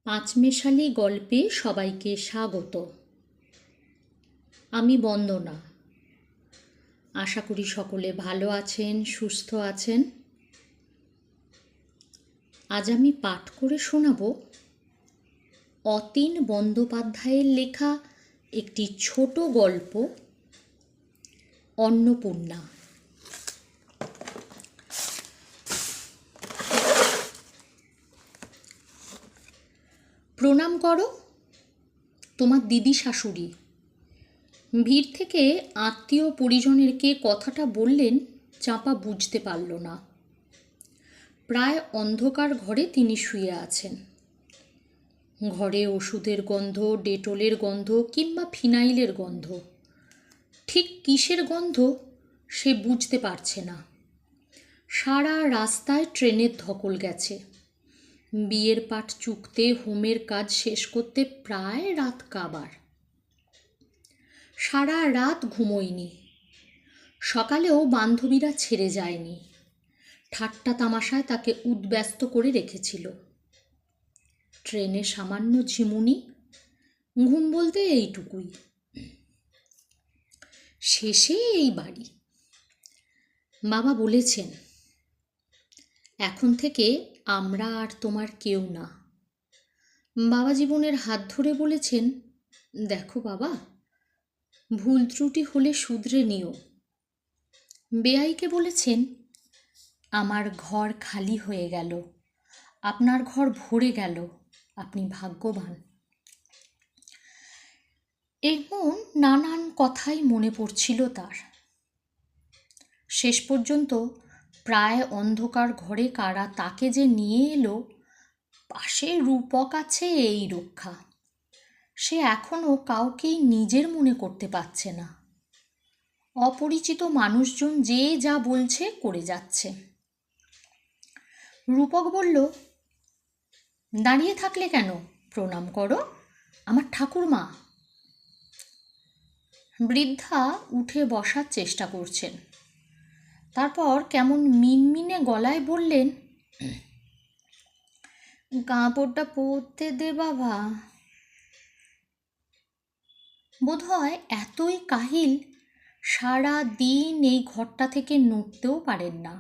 পাঁচমেশালি গল্পে সবাইকে স্বাগত। আমি বন্দনা। আশা করি সকলে ভালো আছেন, সুস্থ আছেন। আজ আমি পাঠ করে শোনাব অতীন বন্দ্যোপাধ্যায়ের লেখা একটি ছোট গল্প, অন্নপূর্ণা। প্রণাম করো, তোমার দিদি শাশুড়ি। ভিড় থেকে আত্মীয় পরিজনের কে কথাটা বললেন চাঁপা বুঝতে পারল না। প্রায় অন্ধকার ঘরে তিনি শুয়ে আছেন। ঘরে ওষুধের গন্ধ, ডেটলের গন্ধ কিংবা ফিনাইলের গন্ধ, ঠিক কিসের গন্ধ সে বুঝতে পারছে না। সারা রাস্তায় ট্রেনের ধকল গেছে। বিয়ের পাট চুকতে হোমের কাজ শেষ করতে প্রায় রাত কাবার। সারা রাত ঘুমোয়নি। সকালেও বান্ধবীরা ছেড়ে যায়নি, ঠাট্টা তামাশায় তাকে উদ্ব্যস্ত করে রেখেছিল। ট্রেনে সামান্য ঝিমুনি, ঘুম বলতে এইটুকুই। শেষে এই বাড়ি। বাবা বলেছেন, এখন থেকে আমরা আর তোমার কেউ না। বাবা জীবনের হাত ধরে বলেছেন, দেখো বাবা, ভুল ত্রুটি হলে শুধরে নিও। বেয়াইকে বলেছেন, আমার ঘর খালি হয়ে গেল, আপনার ঘর ভরে গেল, আপনি ভাগ্যবান। এমন নানান কথাই মনে পড়ছিল তার। শেষ পর্যন্ত প্রায় অন্ধকার ঘরে কারা তাকে যে নিয়ে এলো, পাশে রূপক আছে এই রক্ষা। সে এখনো কাউকেই নিজের মনে করতে পারছে না। অপরিচিত মানুষজন যে যা বলছে করে যাচ্ছে। রূপক বলল, দাঁড়িয়ে থাকলে কেন, প্রণাম করো, আমার ঠাকুরমা। বৃদ্ধা উঠে বসার চেষ্টা করছেন। তারপর কেমন মিনমিনে গলায় বললেন, কাপড়টা পরতে দে বাবা। বোধহয় এতই কাহিল, সারা দিন এই ঘরটা থেকে নড়তেও পারেন না।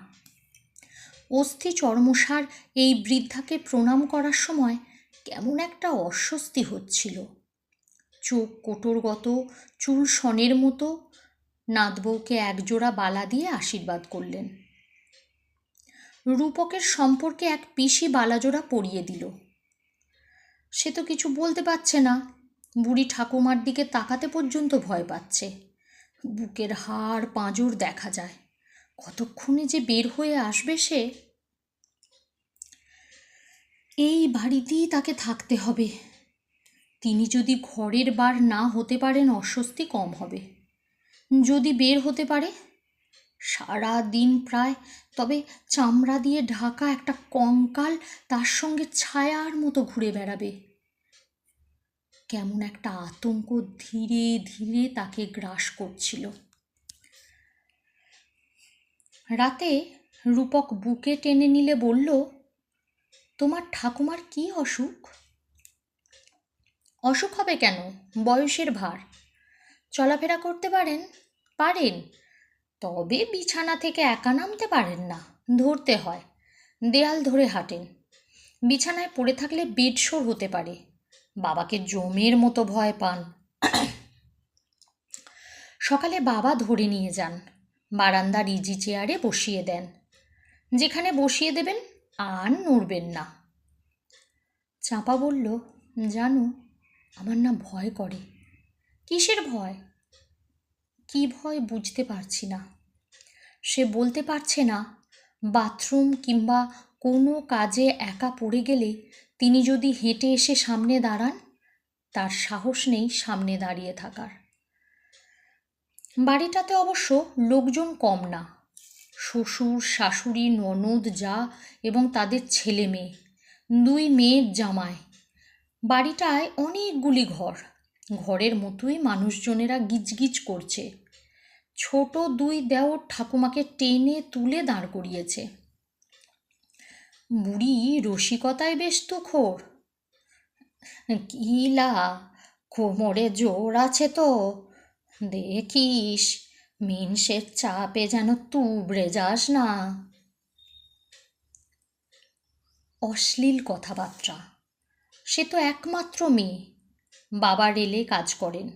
অস্থি চর্মসার এই বৃদ্ধাকে প্রণাম করার সময় কেমন একটা অস্বস্তি হচ্ছিল। চোখ কোটরগত, চুল সনের মতো। নাতবউকে একজোড়া বালা দিয়ে আশীর্বাদ করলেন। রূপকের সম্পর্কে এক পিসি বালাজোড়া পরিয়ে দিল। সে তো কিছু বলতে পারছে না, বুড়ি ঠাকুমার দিকে তাকাতে পর্যন্ত ভয় পাচ্ছে। বুকের হাড় পাঁজর দেখা যায়। কতক্ষণে যে বের হয়ে আসবে সে। এই বাড়িতেই তাকে থাকতে হবে। তিনি যদি ঘরের বার না হতে পারেন অস্বস্তি কম হবে। যদি বের হতে পারে, সারা দিন প্রায়, তবে চামড়া দিয়ে ঢাকা একটা কঙ্কাল তার সঙ্গে ছায়ার মতো ঘুরে বেড়াবে। কেমন একটা আতঙ্ক ধীরে ধীরে তাকে গ্রাস করছিল। রাতে রূপক বুকে টেনে নিলে বলল, তোমার ঠাকুমার কি অসুখ? অসুখ হবে কেন, বয়সের ভার। চলাফেরা করতে পারেন, তবে বিছানা থেকে একা নামতে পারেন না, ধরতে হয়। দেয়াল ধরে হাঁটেন। বিছানায় পড়ে থাকলে বেডশোর হতে পারে। বাবাকে জমের মতো ভয় পান। সকালে বাবা ধরে নিয়ে যান, বারান্দার ইজি চেয়ারে বসিয়ে দেন। যেখানে বসিয়ে দেবেন আর নড়বেন না। চাঁপা বলল, জানো, আমার না ভয় করে। কিসের ভয়? কি ভয় বুঝতে পারছি না। সে বলতে পারছে না। বাথরুম কিংবা কোনো কাজে একা পড়ে গেলে তিনি যদি হেঁটে এসে সামনে দাঁড়ান, তার সাহস নেই সামনে দাঁড়িয়ে থাকার। বাড়িটাতে অবশ্য লোকজন কম না। শ্বশুর, শাশুড়ি, ননদ, জা এবং তাদের ছেলে মেয়ে, 2 মেয়ের জামাই। বাড়িটায় অনেকগুলি ঘর। ঘরের মতোই মানুষজনেরা গিজগিজ করছে। ছোট 2 দেওর ঠাকুমাকে টেনে তুলে দাঁড় করিয়েছে। বুড়ি রসিকতায় বেশ তুখোড়। কিলা, কোমরে জোর আছে তো? দেখিস মিনসের চাপে যেন তুবড়ে যাস না। অশ্লীল কথাবার্তা। সে তো একমাত্র মেয়ে, বাবা রেলে কাজ করেন,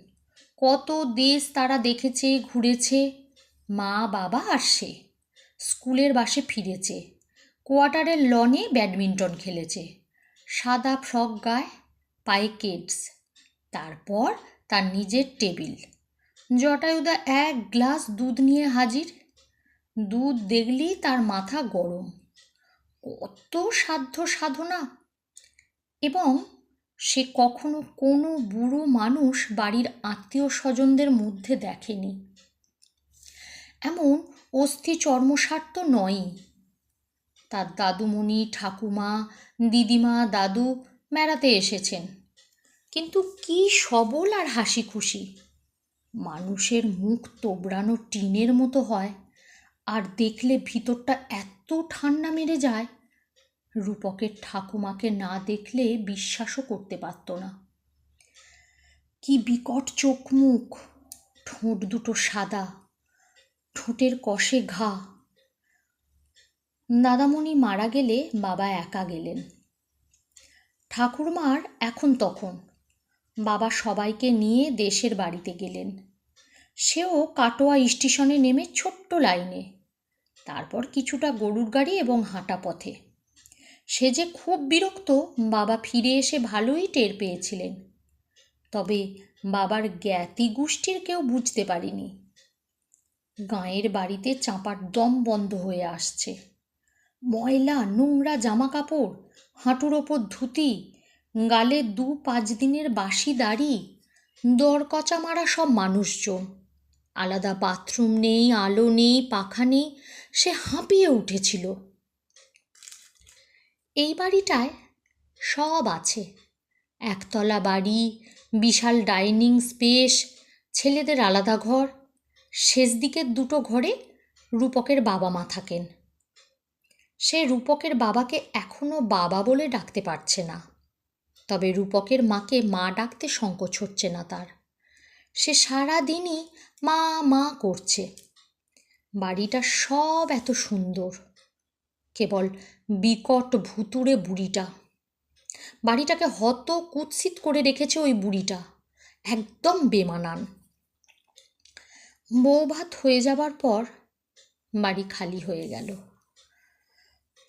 কত দেশ তারা দেখেছে, ঘুরেছে। মা, বাবা আর সে স্কুলের বাসে ফিরেছে, কোয়ার্টারের লনে ব্যাডমিন্টন খেলেছে, সাদা ফ্রক গায়ে, পায়ে কেডস, তারপর তার নিজের টেবিল। জটায়ুদা এক গ্লাস দুধ নিয়ে হাজির। দুধ দেখলেই তার মাথা গরম। কত সাধ্য সাধনা! এবং সে কখনো কোনো বুড়ো মানুষ বাড়ির আত্মীয় স্বজনদের মধ্যে দেখেনি। এমন অস্থি চর্মসার তো নয়ই। তার দাদুমণি, ঠাকুমা, দিদিমা, দাদু বেড়াতে এসেছেন, কিন্তু কি সবল আর হাসি খুশি! মানুষের মুখ তোবড়ানো টিনের মতো হয়, আর দেখলে ভিতরটা এত ঠান্ডা মেরে যায়, রূপকের ঠাকুমাকে না দেখলে বিশ্বাসও করতে পারত না। কি বিকট চোখ মুখ, ঠোঁট দুটো সাদা, ঠোঁটের কষে ঘা। দাদামণি মারা গেলে বাবা একা গেলেন। ঠাকুরমার এখন তখন, বাবা সবাইকে নিয়ে দেশের বাড়িতে গেলেন। সেও কাটোয়া স্টেশনে নেমে ছোট্ট লাইনে, তারপর কিছুটা গরুর গাড়ি এবং হাঁটা পথে। সে যে খুব বিরক্ত বাবা ফিরে এসে ভালোই টের পেয়েছিলেন, তবে বাবার জ্ঞাতি গোষ্ঠীর কেউ বুঝতে পারেনি। গাঁয়ের বাড়িতে চাঁপার দম বন্ধ হয়ে আসছে। ময়লা নোংরা জামা কাপড়, হাঁটুর ওপর ধুতি, গালে 2-5 দিনের বাসি দাড়ি, দরকচা মারা সব মানুষজন। আলাদা বাথরুম নেই, আলো নেই, পাখা নেই। সে হাঁপিয়ে উঠেছিল। এই বাড়িটায় সব আছে। একতলা বাড়ি, বিশাল ডাইনিং স্পেস, ছেলেদের আলাদা ঘর। শেষ দিকের দুটো ঘরে রূপকের বাবা মা থাকেন। সে রূপকের বাবাকে এখনো বাবা বলে ডাকতে পারছে না, তবে রূপকের মাকে মা ডাকতে সংকোচ হচ্ছে না তার। সে সারাদিনই মা মা করছে। বাড়িটা সব এত সুন্দর, কেবল বিকট ভুতুড়ে বুড়িটা। বাড়িটাকে হত কুৎসিত করে রেখেছে ওই বুড়িটা, একদম বেমানান। বৌভাত হয়ে যাবার পর বাড়ি খালি হয়ে গেল।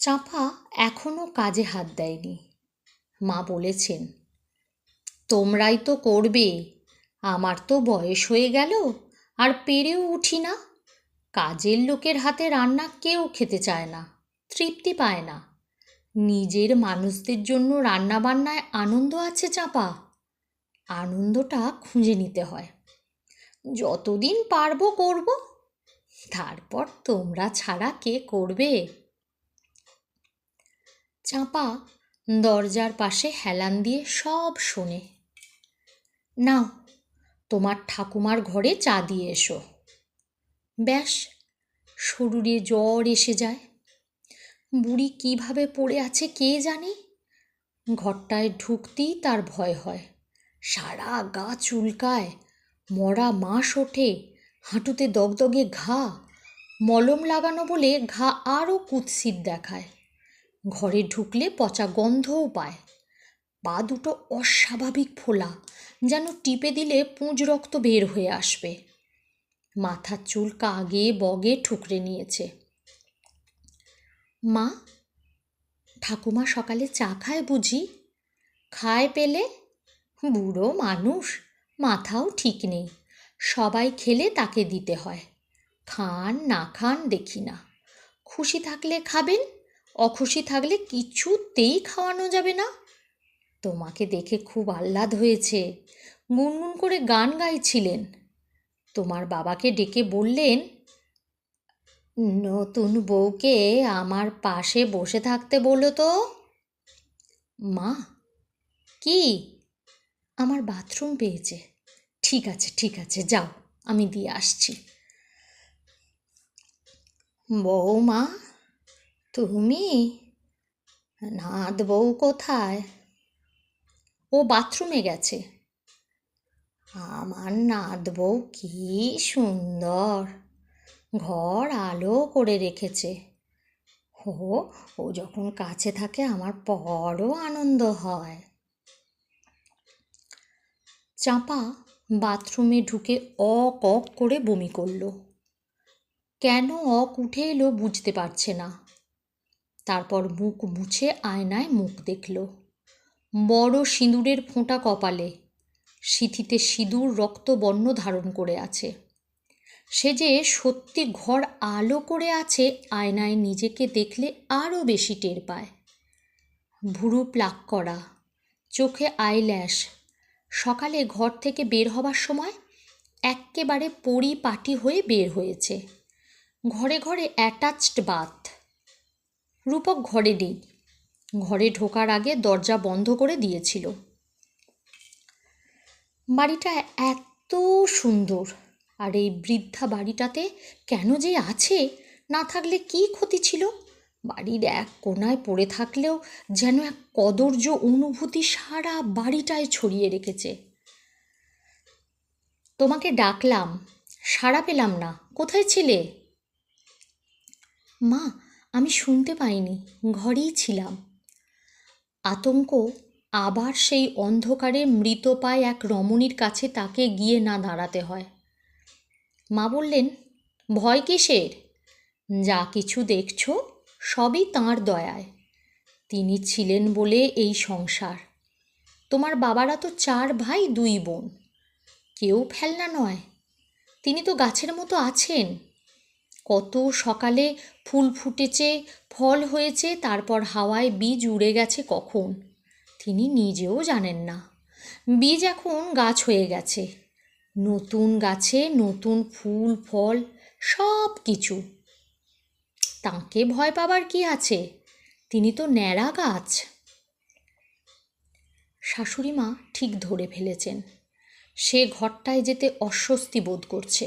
চাঁপা এখনো কাজে হাত দেয়নি। মা বলেছেন, তোমরাই তো করবে, আমার তো বয়স হয়ে গেল, আর পেরেও উঠি না। কাজের লোকের হাতে রান্না কেউ খেতে চায় না, তৃপ্তি পায় না। নিজের মানুষদের জন্য রান্না বান্নায় আনন্দ আছে চাঁপা, আনন্দটা খুঁজে নিতে হয়। যতদিন পারবো করব, তারপর তোমরা ছাড়া কে করবে? চাঁপা দরজার পাশে হেলান দিয়ে সব শোনে। নাও, তোমার ঠাকুমার ঘরে চা দিয়ে এসো। ব্যাস, শরীরে জ্বর এসে যায়। বুড়ি কিভাবে পড়ে আছে কে জানে। ঘরটায় ঢুকতেই তার ভয় হয়। সারা গা চুলকায়, মরা মাস ওঠে, হাঁটুতে দগদগে ঘা। মলম লাগানো বলে ঘা আরও কুৎসিত দেখায়। ঘরে ঢুকলে পচা গন্ধও পায়। পা দুটো অস্বাভাবিক ফোলা, যেন টিপে দিলে পুঁজ রক্ত বের হয়ে আসবে। মাথার চুল কাগে বগে ঠুকরে নিয়েছে। মা, ঠাকুমা সকালে চা খায় বুঝি? খায় পেলে? বুড়ো মানুষ, মাথাও ঠিক নেই। সবাই খেলে তাকে দিতে হয়। খান না খান দেখি না। খুশি থাকলে খাবেন, অখুশি থাকলে কিছুতেই খাওয়ানো যাবে না। তোমাকে দেখে খুব আহ্লাদ হয়েছে, গুনগুন করে গান গাইছিলেন। তোমার বাবাকে ডেকে বললেন, নতুন বউকে আমার পাশে বসে থাকতে বলো তো। মা, কি? আমার বাথরুম পেয়েছে। ঠিক আছে ঠিক আছে, যাও, আমি দিয়ে আসছি। বৌমা, তুমি? নাথ বউ কোথায়? ও বাথরুমে গেছে। আমার নাত বউ কি সুন্দর, ঘর আলো করে রেখেছে। ও ও যখন কাছে থাকে আমার বড় আনন্দ হয়। চাঁপা বাথরুমে ঢুকে অক অক করে বমি করল। কেন অক উঠে এলো বুঝতে পারছে না। তারপর মুখ মুছে আয়নায় মুখ দেখল। বড় সিঁদুরের ফোঁটা কপালে, সিঁথিতে সিঁদুর রক্তবর্ণ ধারণ করে আছে। সে যে সত্যি ঘর আলো করে আছে আয়নায় নিজেকে দেখলে আরও বেশি টের পায়। ভুরু প্লাক করা, চোখে আইল্যাশ। সকালে ঘর থেকে বের হবার সময় এক্কেবারে পরিপাটি হয়ে বের হয়েছে। ঘরে ঘরে অ্যাটাচড বাথ। রূপক ঘরে নেই, ঘরে ঢোকার আগে দরজা বন্ধ করে দিয়েছিল। বাড়িটা এত সুন্দর, আর এই বৃদ্ধা বাড়িটাতে কেন যে আছে, না থাকলে কি ক্ষতি ছিল। বাড়ির এক কোণায় পড়ে থাকলেও যেন এক কদর্য অনুভূতি সারা বাড়িটায় ছড়িয়ে রেখেছে। তোমাকে ডাকলাম, সাড়া পেলাম না, কোথায় ছিলে? মা, আমি শুনতে পাইনি, ঘরেই ছিলাম। আতঙ্ক আবার সেই অন্ধকারে মৃত পায় এক রমণীর কাছে তাকে গিয়ে না দাঁড়াতে হয়। মা বললেন, ভয় কিসের? যা কিছু দেখছ সবই তাঁর দয়ায়। তিনি ছিলেন বলে এই সংসার। তোমার বাবারা তো 4 ভাই 2 বোন, কেউ ফেলনা নয়। তিনি তো গাছের মতো আছেন। কত সকালে ফুল ফুটেছে, ফল হয়েছে, তারপর হাওয়ায় বীজ উড়ে গেছে কখন তিনি নিজেও জানেন না। বীজ এখন গাছ হয়ে গেছে, নতুন গাছে নতুন ফুল ফল সব কিছু। তাঁকে ভয় পাবার কি আছে, তিনি তো ন্যাড়া গাছ। শাশুড়ি মা ঠিক ধরে ফেলেছেন। সে ঘরটায় যেতে অস্বস্তি বোধ করছে,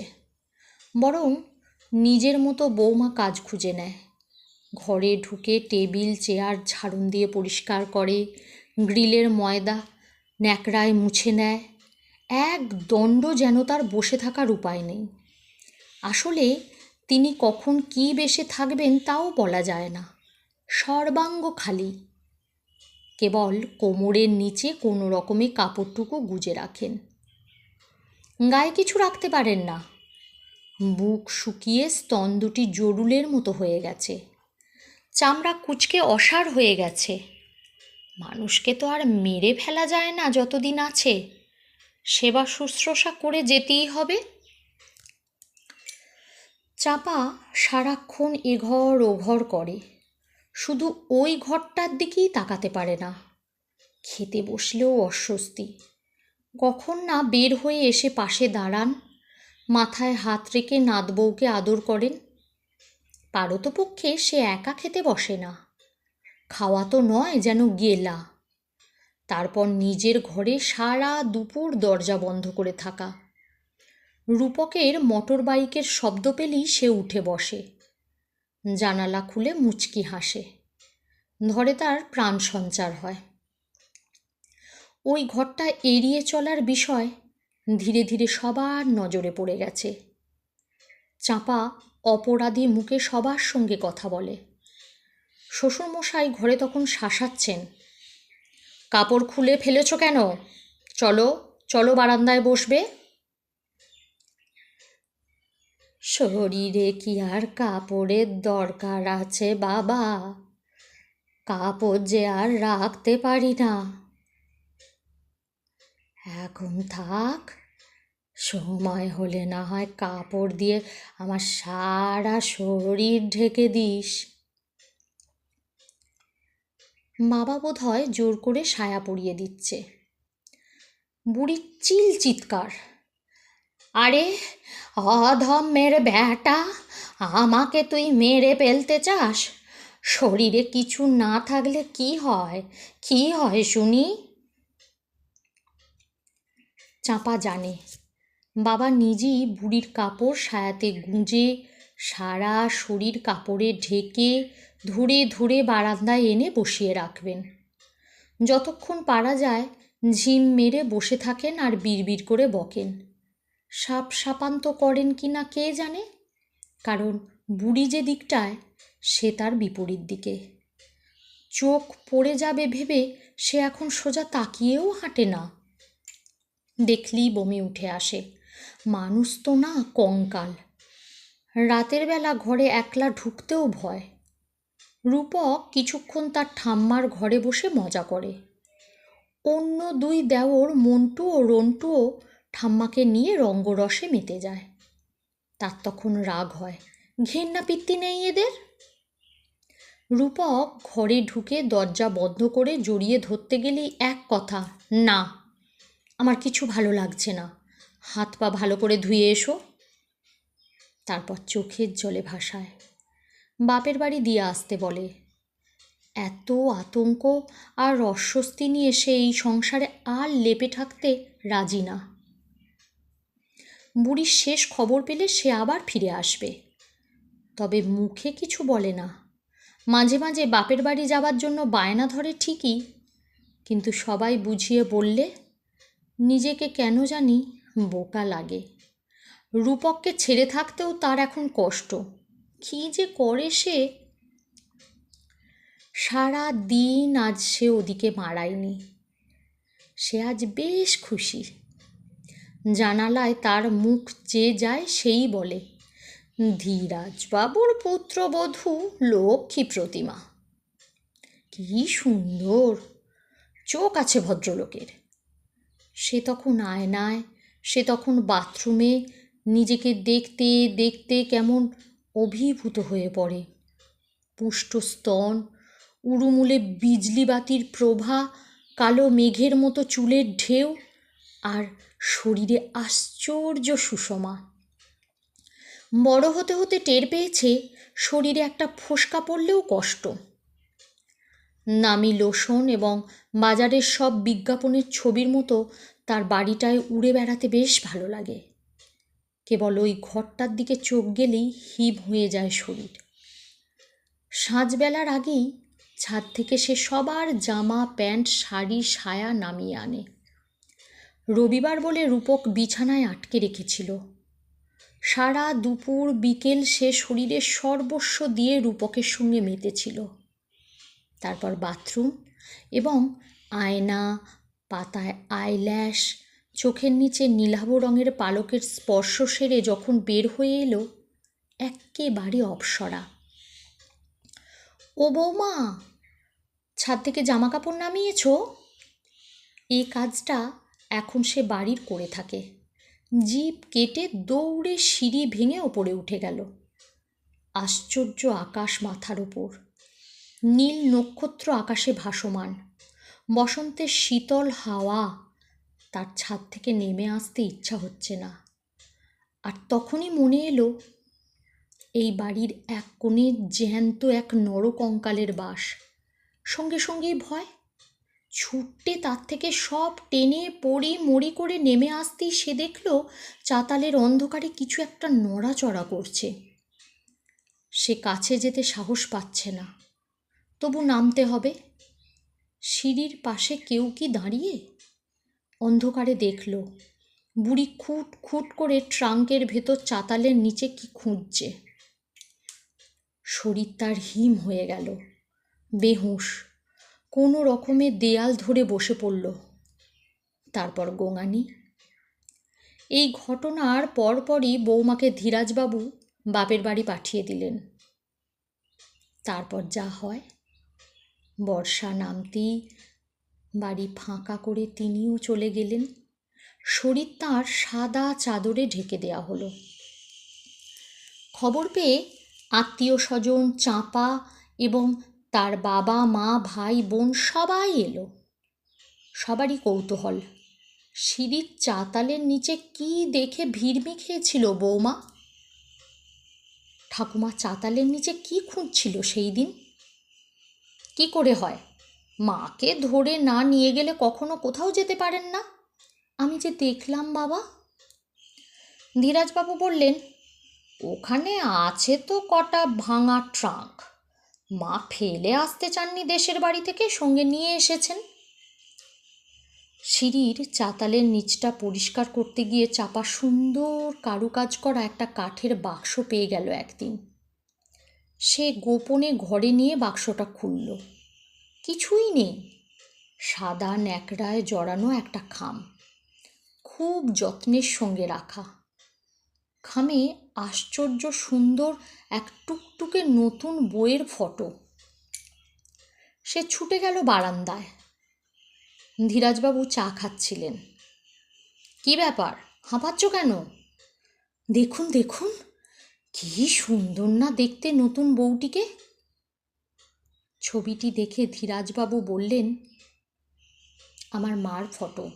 বরং নিজের মতো বৌমা কাজ খুঁজে নেয়। ঘরে ঢুকে টেবিল চেয়ার ঝাড়ুন দিয়ে পরিষ্কার করে, গ্রিলের ময়দা ন্যাকড়ায় মুছে নেয়। এক দণ্ড যেন তার বসে থাকার উপায় নেই। আসলে তিনি কখন কী বেশে থাকবেন তাও বলা যায় না। সর্বাঙ্গ খালি, কেবল কোমরের নিচে কোনো রকমে কাপড়টুকু গুজে রাখেন। গায়ে কিছু রাখতে পারেন না। বুক শুকিয়ে স্তন দুটি জরুলের মতো হয়ে গেছে, চামড়া কুঁচকে অসাড় হয়ে গেছে। মানুষকে তো আর মেরে ফেলা যায় না যতদিন আছে, সেবা শুশ্রূষা করে যেতেই হবে। চাপা সারাক্ষণ এঘর ওঘর করে, শুধু ওই ঘরটার দিকেই তাকাতে পারে না। খেতে বসলেও অস্বস্তি। কখন না বের হয়ে এসে পাশে দাঁড়ান, মাথায় হাত রেখে নাত বউকে আদর করেন। পারতপক্ষে সে একা খেতে বসে না, খাওয়া তো নয় যেন গেলা। তারপর নিজের ঘরে সারা দুপুর দরজা বন্ধ করে থাকা। রূপকের মোটর বাইকের শব্দ পেলেই সে উঠে বসে, জানালা খুলে মুচকি হাসে। ধরে তার প্রাণ সঞ্চার হয়। ওই ঘরটা এড়িয়ে চলার বিষয় ধীরে ধীরে সবার নজরে পড়ে গেছে। চাঁপা অপরাধী মুখে সবার সঙ্গে কথা বলে। শ্বশুরমশাই ঘরে তখন শাসাচ্ছেন, কাপড় খুলে ফেলেছ কেন? চলো চলো, বারান্দায় বসবে। শরীরে কি আর কাপড়ের দরকার আছে বাবা? কাপড় যে আর রাখতে পারি না। এখন থাক, সময় হলে না হয় কাপড় দিয়ে আমার সারা শরীর ঢেকে দিস। বাবা বোধ হয় জোর করে সায়া পরিয়ে দিচ্ছে। বুড়ির চিৎকার, আরে অধমের ব্যাটা, আমাকে তুই মেরে ফেলতে চাস? শরীরে কিছু না থাকলে কি হয়, কি হয় শুনি? চাঁপা জানে বাবা নিজেই বুড়ির কাপড় সায়াতে গুঁজে সারা শরীর কাপড়ে ঢেকে ধরে ধরে বারান্দায় এনে বসিয়ে রাখবেন। যতক্ষণ পারা যায় ঝিম মেরে বসে থাকেন আর বিড়বিড় করে বকেন। সাপ সাপান্ত করেন কি না কে জানে, কারণ বুড়ি যে দিকটায় সে তার বিপরীত দিকে। চোখ পড়ে যাবে ভেবে সে এখন সোজা তাকিয়েও হাঁটে না। দেখলেই বমি উঠে আসে। মানুষ তো না, কঙ্কাল। রাতের বেলা ঘরে একলা ঢুকতেও ভয়। রূপক কিছুক্ষণ তার ঠাম্মার ঘরে বসে মজা করে। অন্য দুই দেওর মন্টু ও রন্টুও ঠাম্মাকে নিয়ে রঙ্গরসে মেতে যায়। তার তখন রাগ হয়, ঘেন্না পিত্তি নেই এদের। রূপক ঘরে ঢুকে দরজা বন্ধ করে জড়িয়ে ধরতে গেলেই এক কথা, না, আমার কিছু ভালো লাগছে না, হাত পা ভালো করে ধুয়ে এসো। তারপর চোখের জলে ভাসায়, বাপের বাড়ি দিয়ে আসতে বলে। এত আতঙ্ক আর অস্বস্তি নিয়ে সে এই সংসারে আর লেপে থাকতে রাজি না। বুড়ির শেষ খবর পেলে সে আবার ফিরে আসবে, তবে মুখে কিছু বলে না। মাঝে মাঝে বাপের বাড়ি যাবার জন্য বায়না ধরে ঠিকই, কিন্তু সবাই বুঝিয়ে বললে নিজেকে কেন জানি বোকা লাগে। রূপককে ছেড়ে থাকতেও তার এখন কষ্ট। কী যে করে সে। সারা দিন আজ সে ওদিকে মারায়নি। সে আজ বেশ খুশি। জানালায় তার মুখ যে যায় সেই বলে, ধীরাজবাবুর পুত্রবধূ লক্ষ্মী প্রতিমা। কি সুন্দর চোখ আছে ভদ্রলোকের। সে তখন আয়নায়, সে তখন বাথরুমে নিজেকে দেখতে দেখতে কেমন অভিভূত হয়ে পড়ে। পুষ্ট স্তন, উড়ুমুলে বিজলি বাতির প্রভা, কালো মেঘের মতো চুলের ঢেউ, আর শরীরে আশ্চর্য সুষমা। বড় হতে হতে টের পেয়েছে শরীরে একটা ফোসকা পড়লেও কষ্ট। নামি লোশন এবং বাজারের সব বিজ্ঞাপনের ছবির মতো তার বাড়িটায় উড়ে বেড়াতে বেশ ভালো লাগে। কেবল ওই ঘরটার দিকে চোখ গেলেই হিম হয়ে যায় শরীর। সাঁঝবেলার আগেই ছাদ থেকে সে সবার জামা প্যান্ট শাড়ি সায়া নামিয়ে আনে। রবিবার বলে রূপক বিছানায় আটকে রেখেছিল। সারা দুপুর বিকেল সে শরীরের সর্বস্ব দিয়ে রূপকের সঙ্গে মেতেছিল। তারপর বাথরুম এবং আয়না, পাতায় আইল্যাশ, চোখের নিচে নীলাভ রঙের পালকের স্পর্শ সেরে যখন বের হয়ে এলো, এক্কেবারে অপসরা। ও বৌমা, ছাদ থেকে জামা কাপড় নামিয়েছ? এই কাজটা এখন সে বাড়ির করে থাকে। জিভ কেটে দৌড়ে সিঁড়ি ভেঙে ওপরে উঠে গেল। আশ্চর্য আকাশ মাথার ওপর, নীল নক্ষত্র আকাশে ভাসমান, বসন্তের শীতল হাওয়া। তার ছাদ থেকে নেমে আসতে ইচ্ছা হচ্ছে না। আর তখনই মনে এলো এই বাড়ির এক কোণে জ্যান্ত এক নরকঙ্কালের বাস। সঙ্গে সঙ্গেই ভয়। ছুটে তার থেকে সব টেনে পড়ি মরি করে নেমে আসতেই সে দেখল চাতালের অন্ধকারে কিছু একটা নড়াচড়া করছে। সে কাছে যেতে সাহস পাচ্ছে না, তবু নামতে হবে। সিঁড়ির পাশে কেউ কি দাঁড়িয়ে? অন্ধকারে দেখল বুড়ি খুট খুট করে ট্রাঙ্কের ভেতর চাতালের নিচে কি খুঁজছে। শরীর তার হিম হয়ে গেল। বেহুঁশ কোনো রকমে দেয়াল ধরে বসে পড়ল। তারপর গোঙানি। এই ঘটনার পরপরই বৌমাকে ধীরাজবাবু বাপের বাড়ি পাঠিয়ে দিলেন। তারপর যা হয়, বর্ষা নামতেই বাড়ি ফাঁকা করে তিনিও চলে গেলেন। শরীর তাঁর সাদা চাদরে ঢেকে দেয়া হলো। খবর পেয়ে আত্মীয় স্বজন, চাঁপা এবং তার বাবা মা ভাই বোন সবাই এলো। সবারই কৌতূহল, সিঁড়ির চাতালের নিচে কি দেখে ভিড়মি খেয়েছিল বৌমা? ঠাকুমা চাতালের নিচে কি খুঁজছিল সেই দিন? কি করে হয়, মাকে ধরে না নিয়ে গেলে কখনো কোথাও যেতে পারেন না? আমি যে দেখলাম বাবা। ধীরাজবাবু বললেন, ওখানে আছে তো কটা ভাঙা ট্রাঙ্ক। মা ফেলে আসতে চাননি দেশের বাড়ি থেকে, সঙ্গে নিয়ে এসেছেন। সিঁড়ির চাতালের নিচটা পরিষ্কার করতে গিয়ে চাপা সুন্দর কারুকাজ করা একটা কাঠের বাক্স পেয়ে গেল একদিন। সে গোপনে ঘরে নিয়ে বাক্সটা খুলল। কিছুই নেই, সাদা ন্যাকড়ায় জড়ানো একটা খাম, খুব যত্নের সঙ্গে রাখা। খামে আশ্চর্য সুন্দর এক টুকটুকে নতুন বইয়ের ফটো। সে ছুটে গেল বারান্দায়। ধীরাজবাবু চা খাচ্ছিলেন। কি ব্যাপার, হাঁপাচ্ছ কেন? দেখুন দেখুন, কি সুন্দর না দেখতে নতুন বউটিকে। ছবিটি দেখে ধীরাজবাবু বললেন, আমার মার ফটো।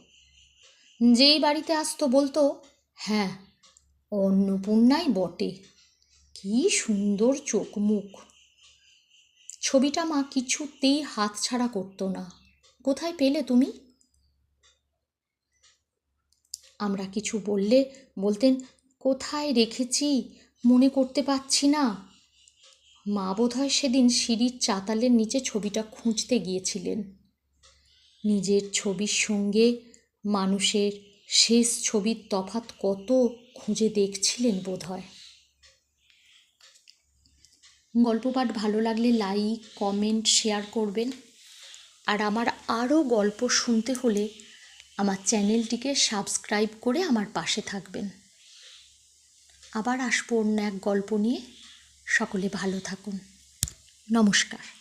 যেই বাড়িতে আসতো বলতো, হ্যাঁ অন্নপূর্ণাই বটে, কি সুন্দর চোখ মুখ। ছবিটা মা কিছুতেই হাতছাড়া করতো না। কোথায় পেলে তুমি? আমরা কিছু বললে বলতেন, কোথায় রেখেছি মনে করতে পারছি না। মা বোধহয় সেদিন সিঁড়ির চাতালের নিচে ছবিটা খুঁজতে গিয়েছিলেন। নিজের ছবির সঙ্গে মানুষের শেষ ছবির তফাৎ কত খুঁজে দেখছিলেন বোধহয়। গল্প পাঠ ভালো লাগলে লাইক, কমেন্ট, শেয়ার করবেন। আর আমার আরও গল্প শুনতে হলে আমার চ্যানেলটিকে সাবস্ক্রাইব করে আমার পাশে থাকবেন। আবার আসবো অন্য এক গল্প নিয়ে। সকলে ভালো থাকুন। নমস্কার।